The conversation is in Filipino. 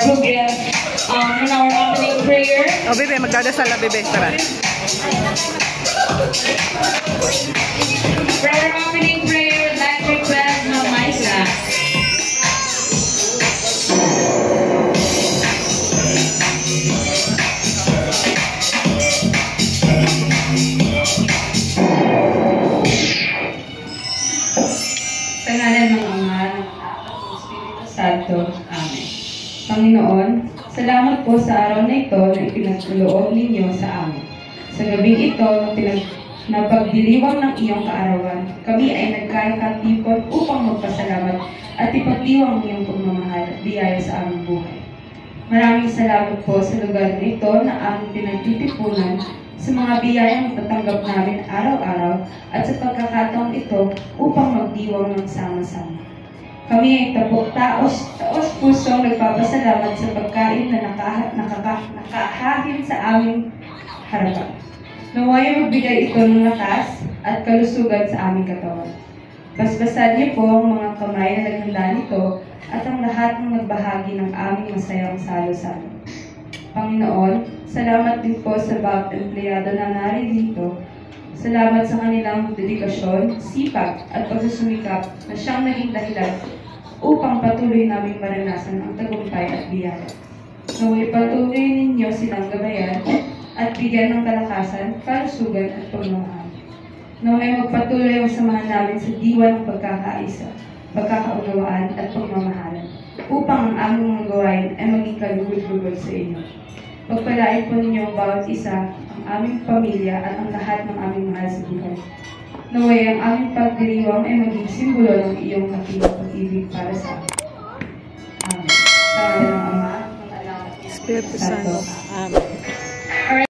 progress in our opening prayer. O, bebe, magdadasal na, bebe. Tara. For our opening prayer, let's request Ma'am Maisa. Sa ngalan ng Ama, ng Anak, ng Espiritu Santo. Amen. Panginoon, salamat po sa araw na ito na ipinagkaloob ninyo sa amin. Sa gabing ito na pagdiriwang ng iyong kaarawan, kami ay nagkakatipon upang magpasalamat at ipagdiwang iyong pagmamahal at biyaya sa aming buhay. Maraming salamat po sa lugar na ito na aming pinagtitipunan, sa mga biyayang natatanggap namin araw-araw at sa pagkakataong ito upang magdiwang ng sama-sama. Kami ay taos pusong nagpapasalamat sa pagkain na nakahahin sa aming harapan. Naway magbigay ito ng lakas at kalusugan sa aming katawan. Basbasan niyo po ang mga kamay na naghanda nito at ang lahat ng nagbahagi ng aming masayang salo-salo. Panginoon, salamat din po sa bawat empleyado na naririto. Salamat sa kanilang dedikasyon, sipag at pagsusumikap na siyang naging dahilan upang patuloy naming maranasan ang tagumpay at biyaya. Naway patuloy ninyo silang gabayan at bigyan ng kalakasan, kalusugan at pagmamahal. Naway magpatuloy ang samahan namin sa diwa ng pagkakaisa, pagkakaunawaan at pagmamahalan, upang ang aming mga gawain ay maging kalugod-lugod sa inyo. Pagpalain po ninyo ang bawat isa, ang aming pamilya at ang lahat ng aming mahal sa buhay. Naway ang aming pagdiriwang ay maging simbolo ng iyong dakilang pag-ibig para sa amin. Amen. Sa ngalan ng Ama, ng Anak, at ng Espiritu Santo. Amen.